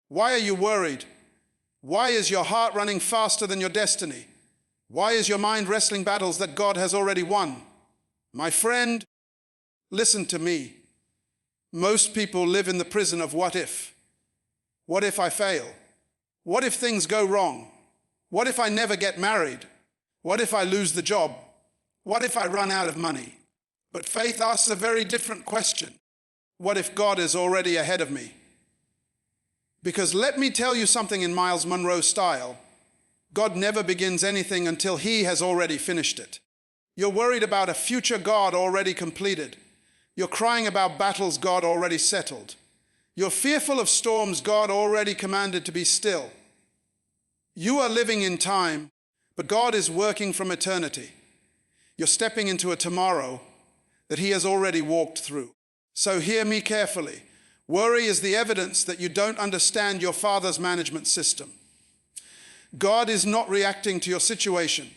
Why are you worried? Why is your heart running faster than your destiny? Why is your mind wrestling battles that God has already won? My friend, listen to me. Most people live in the prison of what if. What if I fail? What if things go wrong? What if I never get married? What if I lose the job? What if I run out of money? But faith asks a very different question. What if God is already ahead of me? Because let me tell you something in Myles Munroe style. God never begins anything until he has already finished it. You're worried about a future God already completed. You're crying about battles God already settled. You're fearful of storms God already commanded to be still. You are living in time, but God is working from eternity. You're stepping into a tomorrow that he has already walked through. So hear me carefully. Worry is the evidence that you don't understand your Father's management system. God is not reacting to your situation.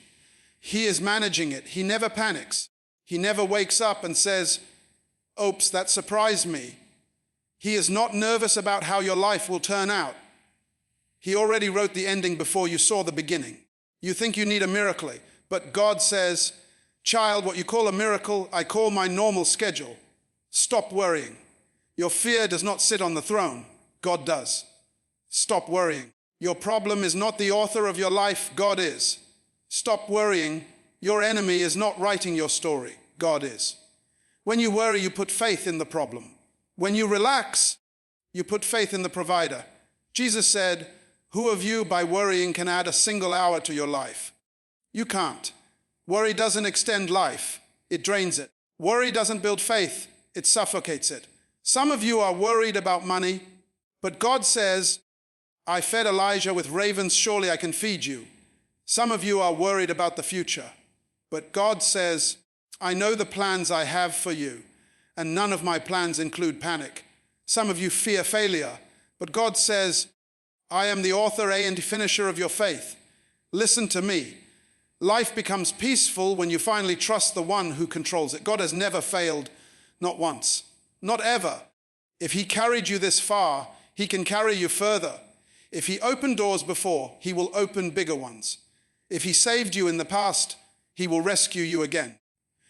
He is managing it. He never panics. He never wakes up and says, "Oops, that surprised me." He is not nervous about how your life will turn out. He already wrote the ending before you saw the beginning. You think you need a miracle, but God says, "Child, what you call a miracle, I call my normal schedule. Stop worrying. Your fear does not sit on the throne. God does. Stop worrying. Your problem is not the author of your life. God is. Stop worrying. Your enemy is not writing your story. God is. When you worry, you put faith in the problem. When you relax, you put faith in the provider. Jesus said, "Who of you by worrying can add a single hour to your life?" You can't. Worry doesn't extend life. It drains it. Worry doesn't build faith. It suffocates it. Some of you are worried about money, but God says, "I fed Elijah with ravens, surely I can feed you." Some of you are worried about the future, but God says, "I know the plans I have for you, and none of my plans include panic." Some of you fear failure, but God says, "I am the author and finisher of your faith." Listen to me. Life becomes peaceful when you finally trust the one who controls it. God has never failed, not once, not ever. If he carried you this far, he can carry you further. If he opened doors before, he will open bigger ones. If he saved you in the past, he will rescue you again.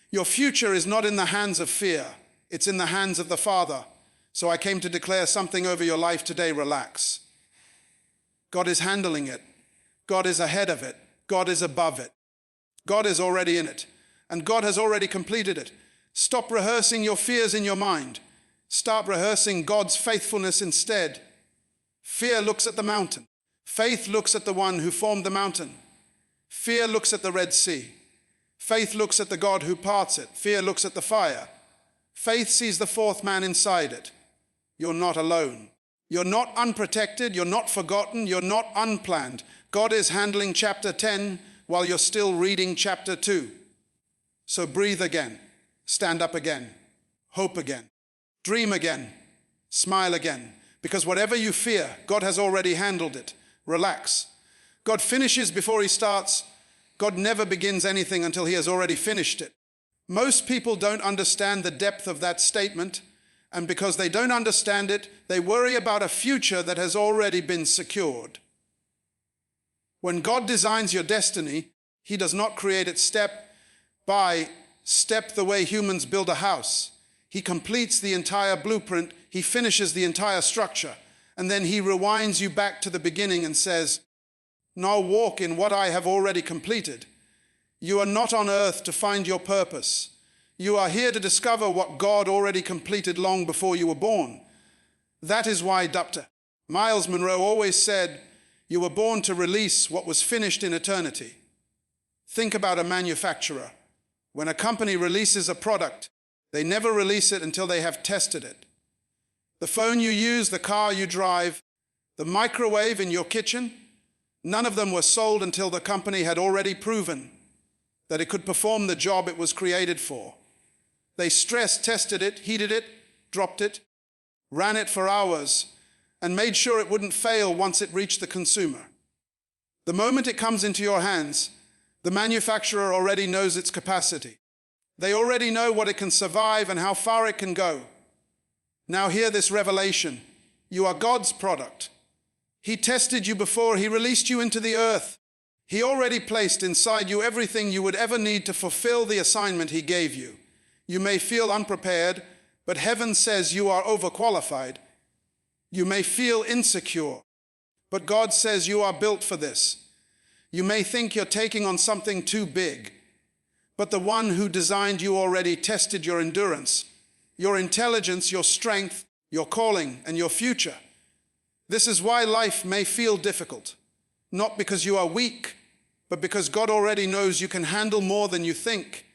Your future is not in the hands of fear. It's in the hands of the Father. So I came to declare something over your life today. Relax. God is handling it. God is ahead of it. God is above it. God is already in it. And God has already completed it. Stop rehearsing your fears in your mind. Start rehearsing God's faithfulness instead. Fear looks at the mountain. Faith looks at the one who formed the mountain. Fear looks at the Red Sea. Faith looks at the God who parts it. Fear looks at the fire. Faith sees the fourth man inside it. You're not alone. You're not unprotected. You're not forgotten. You're not unplanned. God is handling chapter 10 while you're still reading chapter 2. So breathe again. Stand up again. Hope again. Dream again. Smile again. Because whatever you fear, God has already handled it. Relax. God finishes before he starts. God never begins anything until he has already finished it. Most people don't understand the depth of that statement, and because they don't understand it, they worry about a future that has already been secured. When God designs your destiny, he does not create it step by step the way humans build a house. He completes the entire blueprint, he finishes the entire structure, and then he rewinds you back to the beginning and says, "Now walk in what I have already completed." You are not on earth to find your purpose. You are here to discover what God already completed long before you were born. That is why Dr. Myles Munroe always said, "You were born to release what was finished in eternity." Think about a manufacturer. When a company releases a product, they never release it until they have tested it. The phone you use, the car you drive, the microwave in your kitchen, none of them were sold until the company had already proven that it could perform the job it was created for. They stress tested it, heated it, dropped it, ran it for hours, and made sure it wouldn't fail once it reached the consumer. The moment it comes into your hands, the manufacturer already knows its capacity. They already know what it can survive and how far it can go. Now hear this revelation. You are God's product. He tested you before He released you into the earth. He already placed inside you everything you would ever need to fulfill the assignment He gave you. You may feel unprepared, but heaven says you are overqualified. You may feel insecure, but God says you are built for this. You may think you're taking on something too big, but the one who designed you already tested your endurance, your intelligence, your strength, your calling, and your future. This is why life may feel difficult, not because you are weak, but because God already knows you can handle more than you think.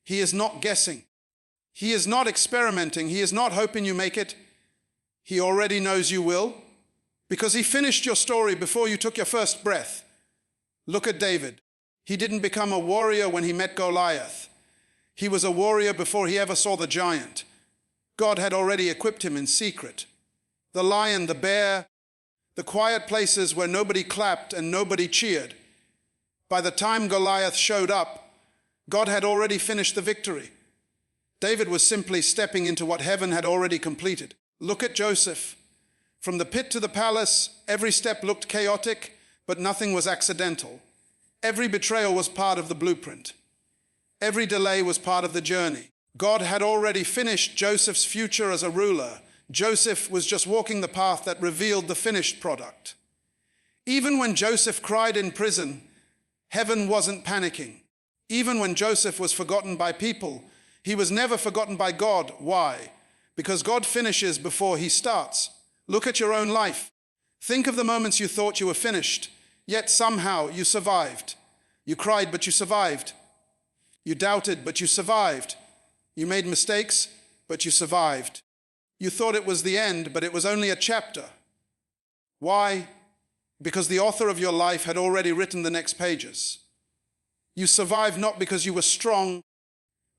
He is not guessing. He is not experimenting. He is not hoping you make it. He already knows you will, because He finished your story before you took your first breath. Look at David. He didn't become a warrior when he met Goliath. He was a warrior before he ever saw the giant. God had already equipped him in secret. The lion, the bear, the quiet places where nobody clapped and nobody cheered. By the time Goliath showed up, God had already finished the victory. David was simply stepping into what heaven had already completed. Look at Joseph. From the pit to the palace, every step looked chaotic, but nothing was accidental. Every betrayal was part of the blueprint. Every delay was part of the journey. God had already finished Joseph's future as a ruler. Joseph was just walking the path that revealed the finished product. Even when Joseph cried in prison, heaven wasn't panicking. Even when Joseph was forgotten by people, he was never forgotten by God. Why? Because God finishes before He starts. Look at your own life. Think of the moments you thought you were finished, yet somehow you survived. You cried, but you survived. You doubted, but you survived. You made mistakes, but you survived. You thought it was the end, but it was only a chapter. Why? Because the author of your life had already written the next pages. You survived not because you were strong,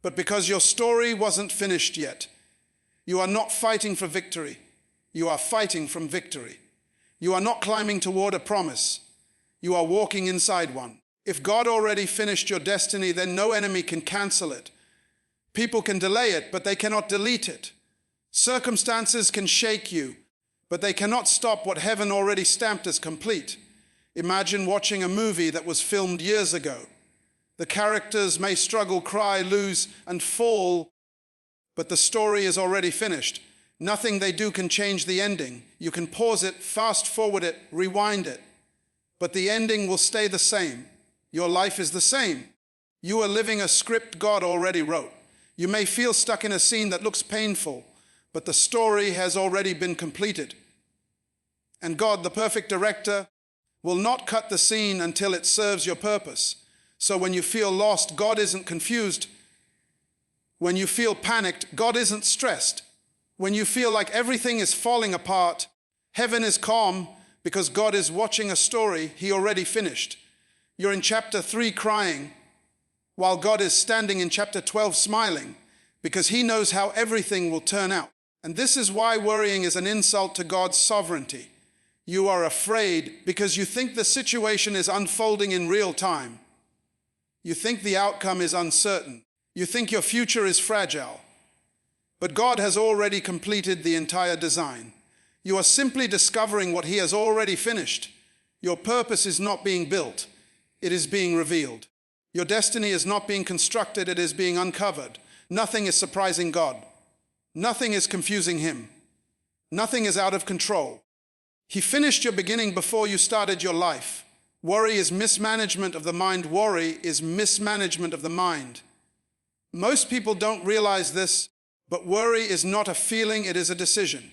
but because your story wasn't finished yet. You are not fighting for victory. You are fighting from victory. You are not climbing toward a promise. You are walking inside one. If God already finished your destiny, then no enemy can cancel it. People can delay it, but they cannot delete it. Circumstances can shake you, but they cannot stop what heaven already stamped as complete. Imagine watching a movie that was filmed years ago. The characters may struggle, cry, lose, and fall, but the story is already finished. Nothing they do can change the ending. You can pause it, fast forward it, rewind it, but the ending will stay the same. Your life is the same. You are living a script God already wrote. You may feel stuck in a scene that looks painful, but the story has already been completed. And God, the perfect director, will not cut the scene until it serves your purpose. So when you feel lost, God isn't confused. When you feel panicked, God isn't stressed. When you feel like everything is falling apart, heaven is calm because God is watching a story He already finished. You're in chapter 3 crying, while God is standing in chapter 12 smiling, because He knows how everything will turn out. And this is why worrying is an insult to God's sovereignty. You are afraid because you think the situation is unfolding in real time. You think the outcome is uncertain. You think your future is fragile. But God has already completed the entire design. You are simply discovering what He has already finished. Your purpose is not being built. It is being revealed. Your destiny is not being constructed. It is being uncovered. Nothing is surprising God. Nothing is confusing Him. Nothing is out of control. He finished your beginning before you started your life. Worry is mismanagement of the mind. Worry is mismanagement of the mind. Most people don't realize this, but worry is not a feeling, it is a decision.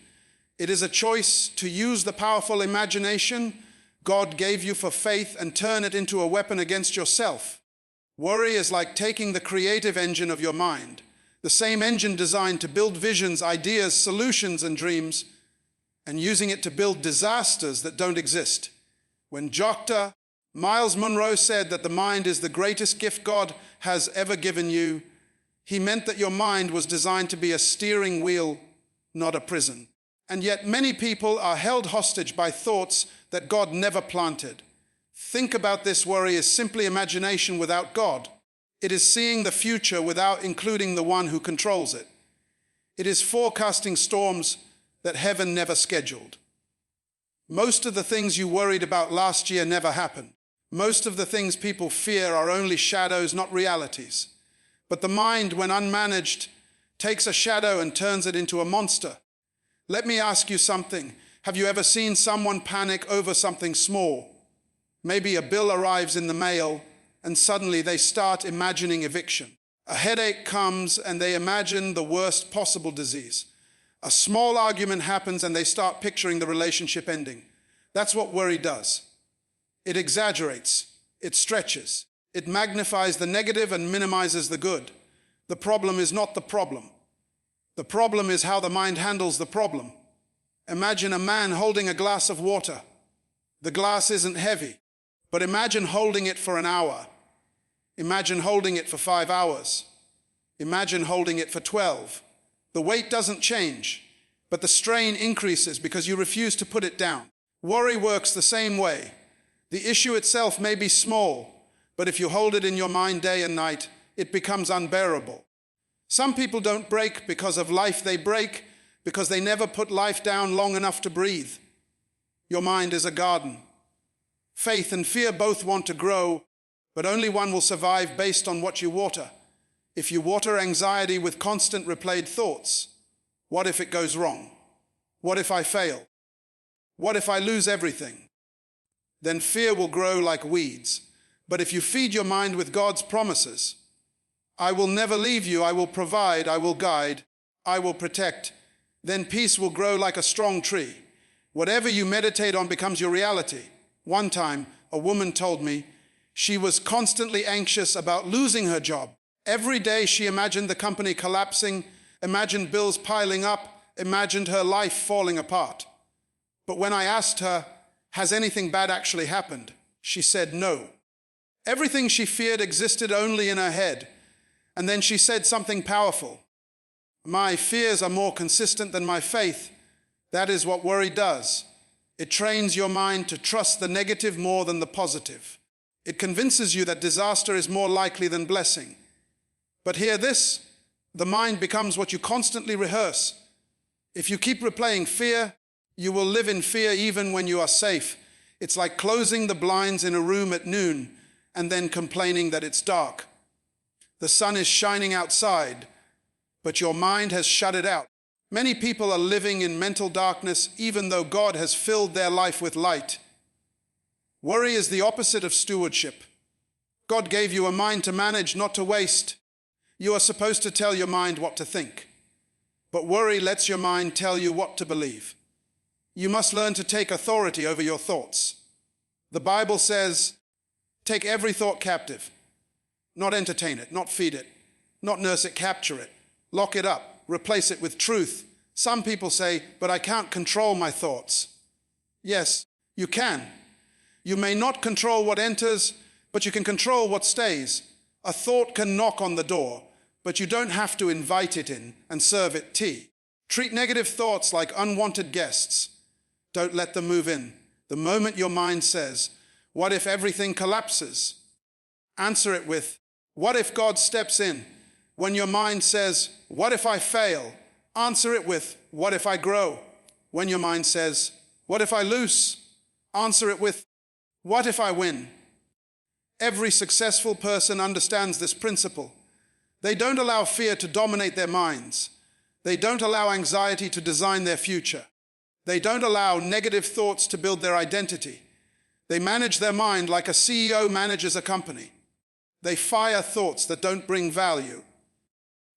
It is a choice to use the powerful imagination God gave you for faith and turn it into a weapon against yourself. Worry is like taking the creative engine of your mind, the same engine designed to build visions, ideas, solutions, and dreams, and using it to build disasters that don't exist. When Dr. Myles Munroe said that the mind is the greatest gift God has ever given you, he meant that your mind was designed to be a steering wheel, not a prison. And yet many people are held hostage by thoughts that God never planted. Think about this. Worry is simply imagination without God. It is seeing the future without including the one who controls it. It is forecasting storms that heaven never scheduled. Most of the things you worried about last year never happened. Most of the things people fear are only shadows, not realities. But the mind, when unmanaged, takes a shadow and turns it into a monster. Let me ask you something. Have you ever seen someone panic over something small? Maybe a bill arrives in the mail, and suddenly they start imagining eviction. A headache comes, and they imagine the worst possible disease. A small argument happens, and they start picturing the relationship ending. That's what worry does. It exaggerates, it stretches, it magnifies the negative and minimizes the good. The problem is not the problem. The problem is how the mind handles the problem. Imagine a man holding a glass of water. The glass isn't heavy, but imagine holding it for an hour. Imagine holding it for 5 hours. Imagine holding it for 12. The weight doesn't change, but the strain increases because you refuse to put it down. Worry works the same way. The issue itself may be small, but if you hold it in your mind day and night, it becomes unbearable. Some people don't break because of life, they break because they never put life down long enough to breathe. Your mind is a garden. Faith and fear both want to grow, but only one will survive based on what you water. If you water anxiety with constant replayed thoughts, what if it goes wrong? What if I fail? What if I lose everything? Then fear will grow like weeds. But if you feed your mind with God's promises, I will never leave you, I will provide, I will guide, I will protect, then peace will grow like a strong tree. Whatever you meditate on becomes your reality. One time, a woman told me she was constantly anxious about losing her job. Every day she imagined the company collapsing, imagined bills piling up, imagined her life falling apart. But when I asked her, has anything bad actually happened? She said no. Everything she feared existed only in her head. And then she said something powerful. My fears are more consistent than my faith. That is what worry does. It trains your mind to trust the negative more than the positive. It convinces you that disaster is more likely than blessing. But hear this, the mind becomes what you constantly rehearse. If you keep replaying fear, you will live in fear even when you are safe. It's like closing the blinds in a room at noon and then complaining that it's dark. The sun is shining outside, but your mind has shut it out. Many people are living in mental darkness even though God has filled their life with light. Worry is the opposite of stewardship. God gave you a mind to manage, not to waste. You are supposed to tell your mind what to think. But worry lets your mind tell you what to believe. You must learn to take authority over your thoughts. The Bible says, take every thought captive. Not entertain it, not feed it, not nurse it, capture it. Lock it up, replace it with truth. Some people say, but I can't control my thoughts. Yes, you can. You may not control what enters, but you can control what stays. A thought can knock on the door, but you don't have to invite it in and serve it tea. Treat negative thoughts like unwanted guests. Don't let them move in. The moment your mind says, what if everything collapses? Answer it with, what if God steps in? When your mind says, what if I fail? Answer it with, what if I grow? When your mind says, what if I lose? Answer it with, what if I win? Every successful person understands this principle. They don't allow fear to dominate their minds. They don't allow anxiety to design their future. They don't allow negative thoughts to build their identity. They manage their mind like a CEO manages a company. They fire thoughts that don't bring value.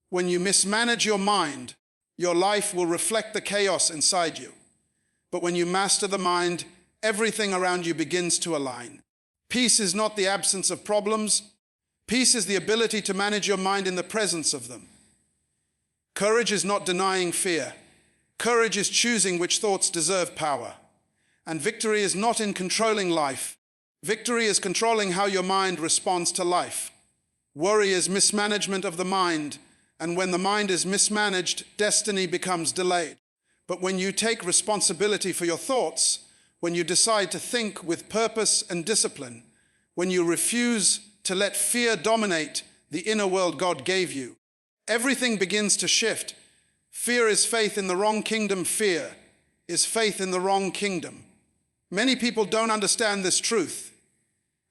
When you mismanage your mind, your life will reflect the chaos inside you. But when you master the mind, everything around you begins to align. Peace is not the absence of problems. Peace is the ability to manage your mind in the presence of them. Courage is not denying fear. Courage is choosing which thoughts deserve power. And victory is not in controlling life. Victory is controlling how your mind responds to life. Worry is mismanagement of the mind, and when the mind is mismanaged, destiny becomes delayed. But when you take responsibility for your thoughts, when you decide to think with purpose and discipline, when you refuse to let fear dominate the inner world God gave you, everything begins to shift. Fear is faith in the wrong kingdom. Fear is faith in the wrong kingdom. Many people don't understand this truth,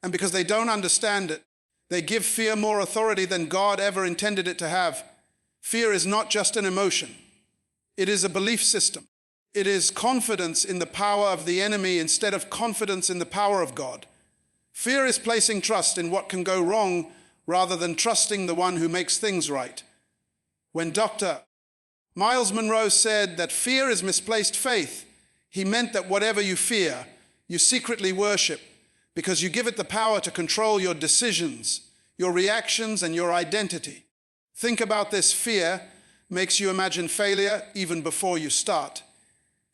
and because they don't understand it, they give fear more authority than God ever intended it to have. Fear is not just an emotion. It is a belief system. It is confidence in the power of the enemy instead of confidence in the power of God. Fear is placing trust in what can go wrong rather than trusting the one who makes things right. When Dr. Myles Munroe said that fear is misplaced faith, he meant that whatever you fear, you secretly worship because you give it the power to control your decisions, your reactions, and your identity. Think about this. Fear makes you imagine failure even before you start.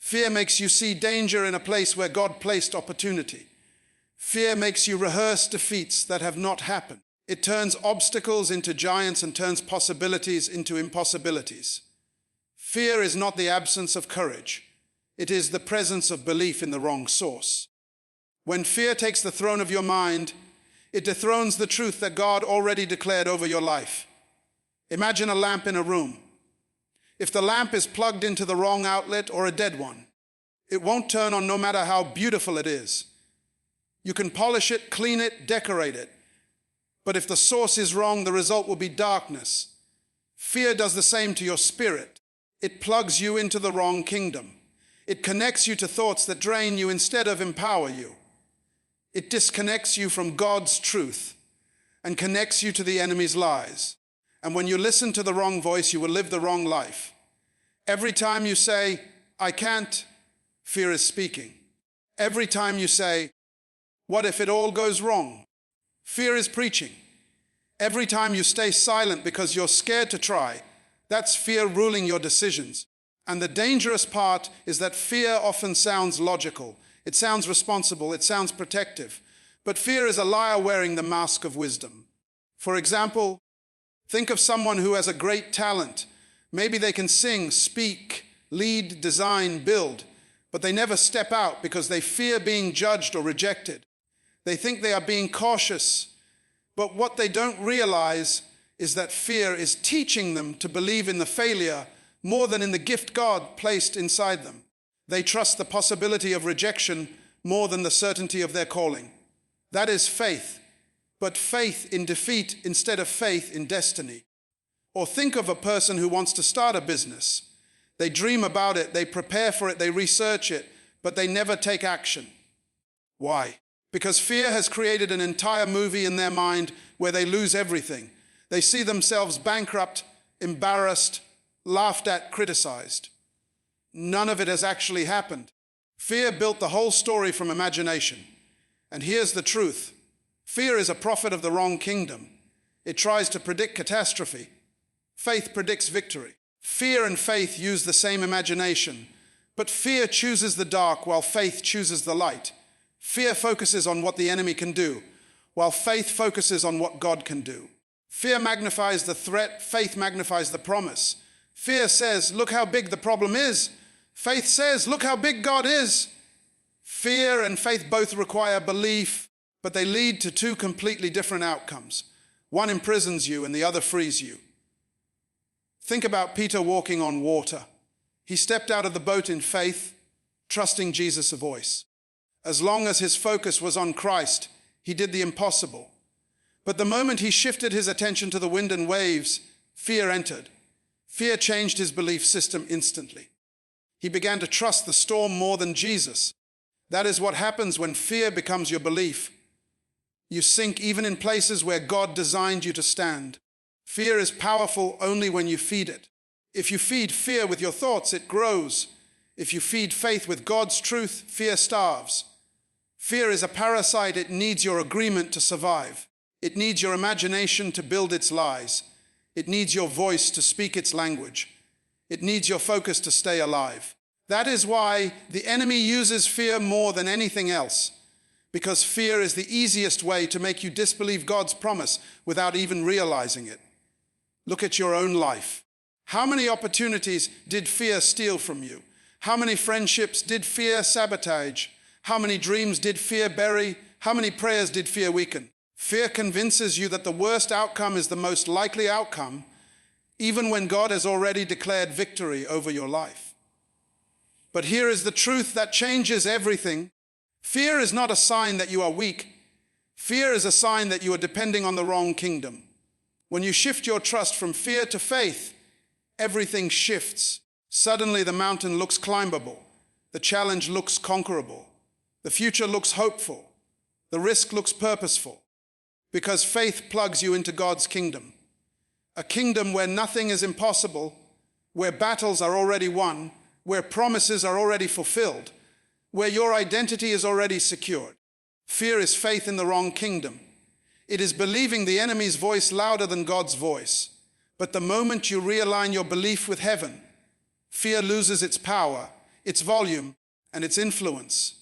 Fear makes you see danger in a place where God placed opportunity. Fear makes you rehearse defeats that have not happened. It turns obstacles into giants and turns possibilities into impossibilities. Fear is not the absence of courage. It is the presence of belief in the wrong source. When fear takes the throne of your mind, it dethrones the truth that God already declared over your life. Imagine a lamp in a room. If the lamp is plugged into the wrong outlet or a dead one, it won't turn on no matter how beautiful it is. You can polish it, clean it, decorate it. But if the source is wrong, the result will be darkness. Fear does the same to your spirit. It plugs you into the wrong kingdom. It connects you to thoughts that drain you instead of empower you. It disconnects you from God's truth and connects you to the enemy's lies. And when you listen to the wrong voice, you will live the wrong life. Every time you say, I can't, fear is speaking. Every time you say, what if it all goes wrong? Fear is preaching. Every time you stay silent because you're scared to try, that's fear ruling your decisions. And the dangerous part is that fear often sounds logical. It sounds responsible. It sounds protective. But fear is a liar wearing the mask of wisdom. For example, think of someone who has a great talent. Maybe they can sing, speak, lead, design, build, but they never step out because they fear being judged or rejected. They think they are being cautious, but what they don't realize is that fear is teaching them to believe in the failure more than in the gift God placed inside them. They trust the possibility of rejection more than the certainty of their calling. That is faith, but faith in defeat instead of faith in destiny. Or think of a person who wants to start a business. They dream about it, they prepare for it, they research it, but they never take action. Why? Because fear has created an entire movie in their mind where they lose everything. They see themselves bankrupt, embarrassed, laughed at, criticized. None of it has actually happened. Fear built the whole story from imagination. And here's the truth. Fear is a prophet of the wrong kingdom. It tries to predict catastrophe. Faith predicts victory. Fear and faith use the same imagination, but fear chooses the dark while faith chooses the light. Fear focuses on what the enemy can do, while faith focuses on what God can do. Fear magnifies the threat, faith magnifies the promise. Fear says, look how big the problem is. Faith says, look how big God is. Fear and faith both require belief, but they lead to two completely different outcomes. One imprisons you and the other frees you. Think about Peter walking on water. He stepped out of the boat in faith, trusting Jesus' voice. As long as his focus was on Christ, he did the impossible. But the moment he shifted his attention to the wind and waves, fear entered. Fear changed his belief system instantly. He began to trust the storm more than Jesus. That is what happens when fear becomes your belief. You sink even in places where God designed you to stand. Fear is powerful only when you feed it. If you feed fear with your thoughts, it grows. If you feed faith with God's truth, fear starves. Fear is a parasite. It needs your agreement to survive. It needs your imagination to build its lies. It needs your voice to speak its language. It needs your focus to stay alive. That is why the enemy uses fear more than anything else, because fear is the easiest way to make you disbelieve God's promise without even realizing it. Look at your own life. How many opportunities did fear steal from you? How many friendships did fear sabotage? How many dreams did fear bury? How many prayers did fear weaken? Fear convinces you that the worst outcome is the most likely outcome, even when God has already declared victory over your life. But here is the truth that changes everything. Fear is not a sign that you are weak. Fear is a sign that you are depending on the wrong kingdom. When you shift your trust from fear to faith, everything shifts. Suddenly the mountain looks climbable. The challenge looks conquerable. The future looks hopeful. The risk looks purposeful. Because faith plugs you into God's kingdom. A kingdom where nothing is impossible, where battles are already won, where promises are already fulfilled, where your identity is already secured. Fear is faith in the wrong kingdom. It is believing the enemy's voice louder than God's voice. But the moment you realign your belief with heaven, fear loses its power, its volume, and its influence.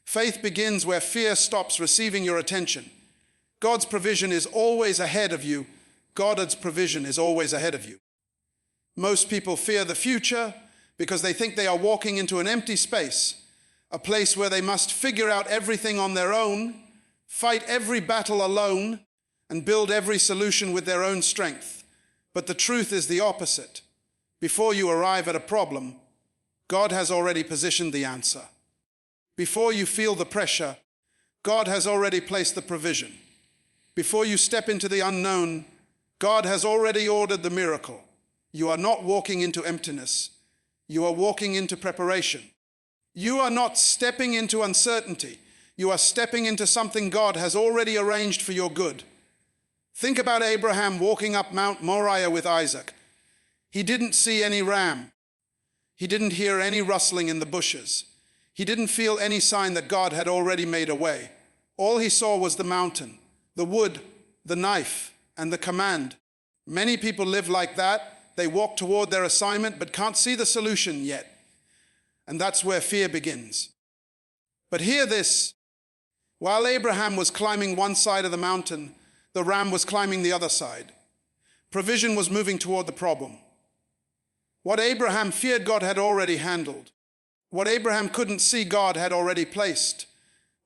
Faith begins where fear stops receiving your attention. God's provision is always ahead of you. God's provision is always ahead of you. Most people fear the future because they think they are walking into an empty space, a place where they must figure out everything on their own, fight every battle alone, and build every solution with their own strength. But the truth is the opposite. Before you arrive at a problem, God has already positioned the answer. Before you feel the pressure, God has already placed the provision. Before you step into the unknown, God has already ordered the miracle. You are not walking into emptiness. You are walking into preparation. You are not stepping into uncertainty. You are stepping into something God has already arranged for your good. Think about Abraham walking up Mount Moriah with Isaac. He didn't see any ram. He didn't hear any rustling in the bushes. He didn't feel any sign that God had already made a way. All he saw was the mountain, the wood, the knife, and the command. Many people live like that. They walk toward their assignment but can't see the solution yet. And that's where fear begins. But hear this. While Abraham was climbing one side of the mountain, the ram was climbing the other side. Provision was moving toward the problem. What Abraham feared, God had already handled. What Abraham couldn't see, God had already placed.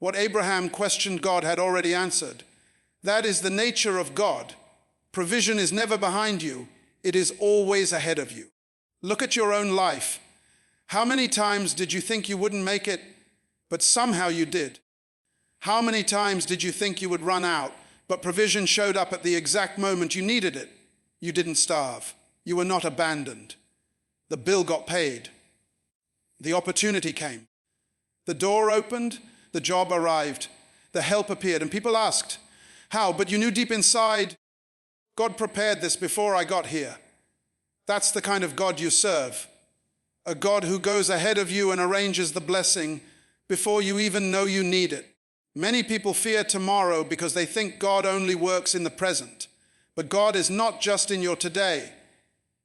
What Abraham questioned, God had already answered. That is the nature of God. Provision is never behind you. It is always ahead of you. Look at your own life. How many times did you think you wouldn't make it, but somehow you did? How many times did you think you would run out, but provision showed up at the exact moment you needed it? You didn't starve. You were not abandoned. The bill got paid. The opportunity came. The door opened, the job arrived, the help appeared, and people asked, how? But you knew deep inside, God prepared this before I got here. That's the kind of God you serve. A God who goes ahead of you and arranges the blessing before you even know you need it. Many people fear tomorrow because they think God only works in the present. But God is not just in your today.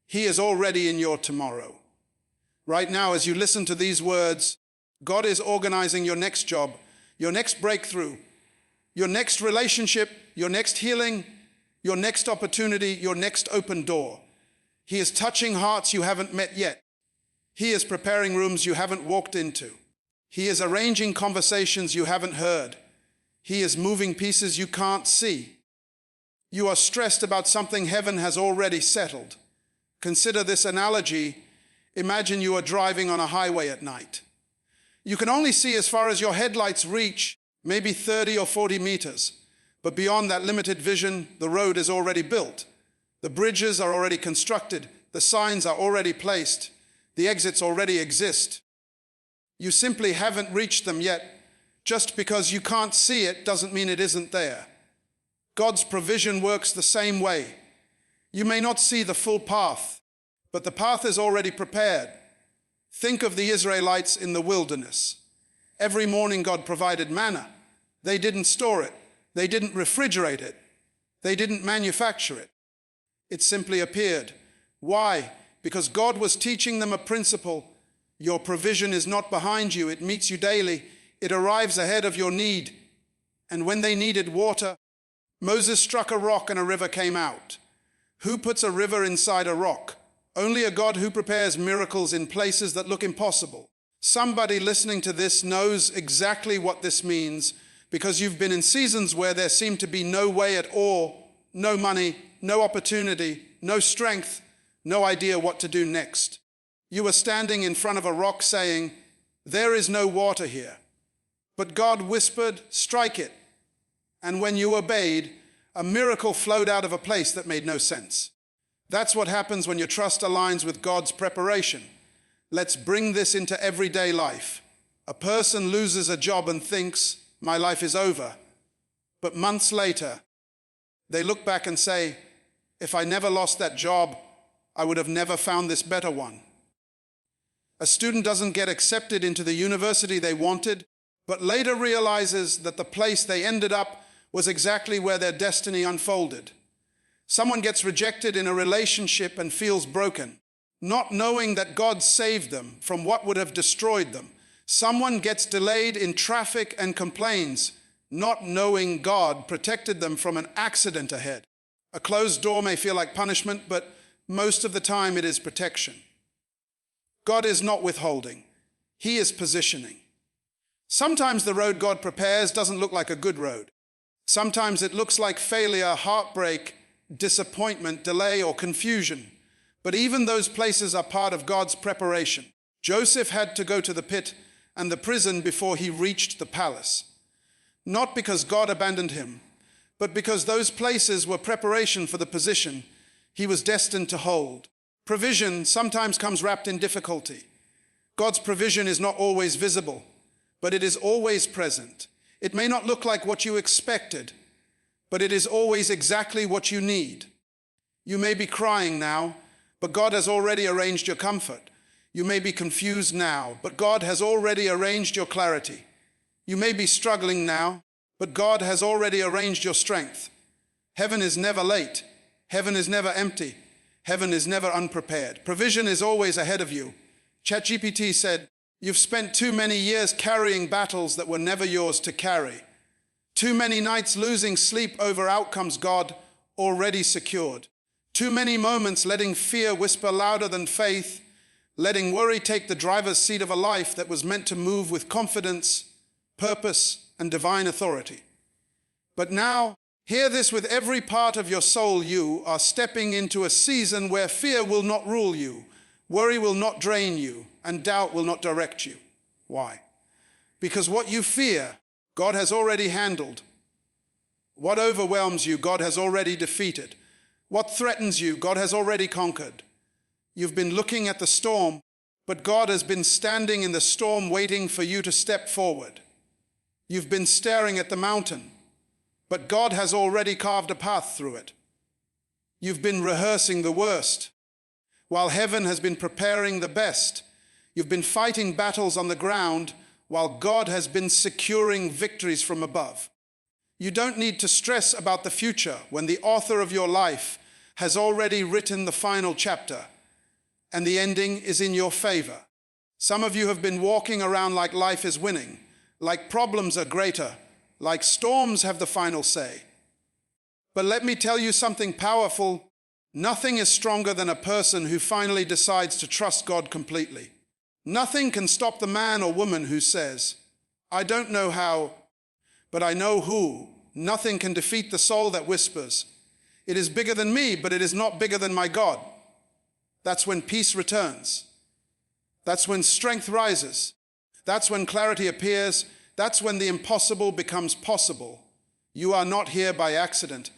He is already in your tomorrow. Right now, as you listen to these words, God is organizing your next job, your next breakthrough, your next relationship, your next healing, your next opportunity, your next open door. He is touching hearts you haven't met yet. He is preparing rooms you haven't walked into. He is arranging conversations you haven't heard. He is moving pieces you can't see. You are stressed about something heaven has already settled. Consider this analogy. Imagine you are driving on a highway at night. You can only see as far as your headlights reach, maybe 30 or 40 meters. But beyond that limited vision, the road is already built. The bridges are already constructed. The signs are already placed. The exits already exist. You simply haven't reached them yet. Just because you can't see it doesn't mean it isn't there. God's provision works the same way. You may not see the full path, but the path is already prepared. Think of the Israelites in the wilderness. Every morning God provided manna. They didn't store it. They didn't refrigerate it. They didn't manufacture it. It simply appeared. Why? Because God was teaching them a principle. Your provision is not behind you. It meets you daily. It arrives ahead of your need. And when they needed water, Moses struck a rock and a river came out. Who puts a river inside a rock? Only a God who prepares miracles in places that look impossible. Somebody listening to this knows exactly what this means because you've been in seasons where there seemed to be no way at all, no money, no opportunity, no strength, no idea what to do next. You were standing in front of a rock saying, "There is no water here." But God whispered, "Strike it." And when you obeyed, a miracle flowed out of a place that made no sense. That's what happens when your trust aligns with God's preparation. Let's bring this into everyday life. A person loses a job and thinks, "My life is over." But months later, they look back and say, "If I never lost that job, I would have never found this better one." A student doesn't get accepted into the university they wanted, but later realizes that the place they ended up was exactly where their destiny unfolded. Someone gets rejected in a relationship and feels broken, not knowing that God saved them from what would have destroyed them. Someone gets delayed in traffic and complains, not knowing God protected them from an accident ahead. A closed door may feel like punishment, but most of the time it is protection. God is not withholding. He is positioning. Sometimes the road God prepares doesn't look like a good road. Sometimes it looks like failure, heartbreak, disappointment, delay, or confusion. But even those places are part of God's preparation. Joseph had to go to the pit and the prison before he reached the palace. Not because God abandoned him, but because those places were preparation for the position he was destined to hold. Provision sometimes comes wrapped in difficulty. God's provision is not always visible, but it is always present. It may not look like what you expected, but it is always exactly what you need. You may be crying now, but God has already arranged your comfort. You may be confused now, but God has already arranged your clarity. You may be struggling now, but God has already arranged your strength. Heaven is never late. Heaven is never empty. Heaven is never unprepared. Provision is always ahead of you. ChatGPT said, "You've spent too many years carrying battles that were never yours to carry. Too many nights losing sleep over outcomes God already secured. Too many moments letting fear whisper louder than faith, letting worry take the driver's seat of a life that was meant to move with confidence, purpose, and divine authority. But now, hear this with every part of your soul. You are stepping into a season where fear will not rule you, worry will not drain you, and doubt will not direct you." Why? Because what you fear, God has already handled. What overwhelms you, God has already defeated. What threatens you, God has already conquered. You've been looking at the storm, but God has been standing in the storm waiting for you to step forward. You've been staring at the mountain, but God has already carved a path through it. You've been rehearsing the worst, while heaven has been preparing the best. You've been fighting battles on the ground, while God has been securing victories from above. You don't need to stress about the future when the author of your life has already written the final chapter, and the ending is in your favor. Some of you have been walking around like life is winning, like problems are greater, like storms have the final say. But let me tell you something powerful. Nothing is stronger than a person who finally decides to trust God completely. Nothing can stop the man or woman who says, "I don't know how, but I know who." Nothing can defeat the soul that whispers, "It is bigger than me, but it is not bigger than my God." That's when peace returns. That's when strength rises. That's when clarity appears. That's when the impossible becomes possible. You are not here by accident.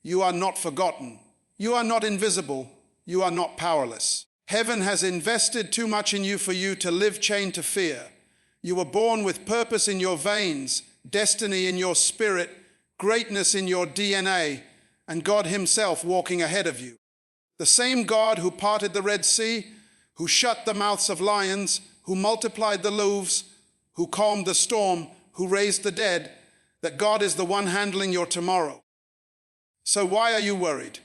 You are not forgotten. You are not invisible. You are not powerless. Heaven has invested too much in you for you to live chained to fear. You were born with purpose in your veins, destiny in your spirit, greatness in your DNA, and God Himself walking ahead of you. The same God who parted the Red Sea, who shut the mouths of lions, who multiplied the loaves, who calmed the storm, who raised the dead, that God is the one handling your tomorrow. So why are you worried?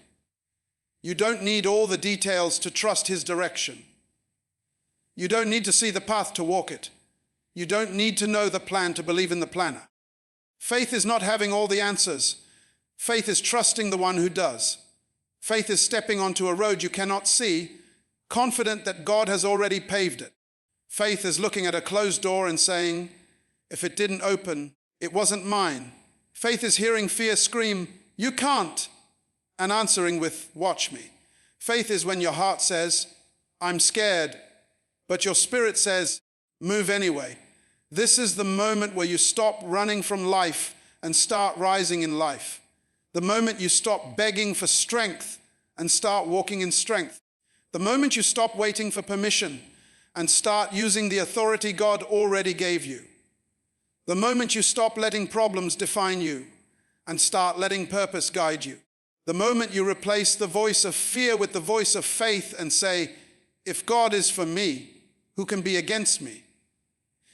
You don't need all the details to trust His direction. You don't need to see the path to walk it. You don't need to know the plan to believe in the planner. Faith is not having all the answers. Faith is trusting the one who does. Faith is stepping onto a road you cannot see, confident that God has already paved it. Faith is looking at a closed door and saying, "If it didn't open, it wasn't mine." Faith is hearing fear scream, "You can't," and answering with, "Watch me." Faith is when your heart says, "I'm scared," but your spirit says, "Move anyway." This is the moment where you stop running from life and start rising in life. The moment you stop begging for strength and start walking in strength. The moment you stop waiting for permission and start using the authority God already gave you. The moment you stop letting problems define you and start letting purpose guide you. The moment you replace the voice of fear with the voice of faith and say, if God is for me, who can be against me?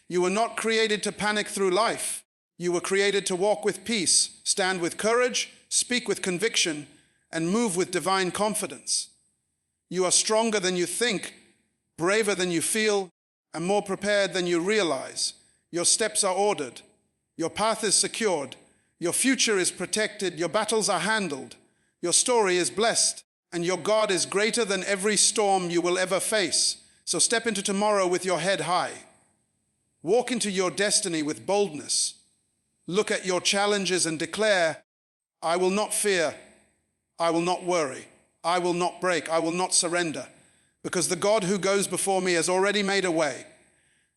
You were not created to panic through life. You were created to walk with peace, stand with courage, speak with conviction, and move with divine confidence. You are stronger than you think, braver than you feel, and more prepared than you realize. Your steps are ordered. Your path is secured. Your future is protected. Your battles are handled. Your story is blessed. And your God is greater than every storm you will ever face. So step into tomorrow with your head high. Walk into your destiny with boldness. Look at your challenges and declare, I will not fear. I will not worry. I will not break. I will not surrender. Because the God who goes before me has already made a way.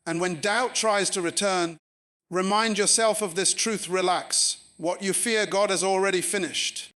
And when doubt tries to return, remind yourself of this truth, relax. What you fear, God has already finished.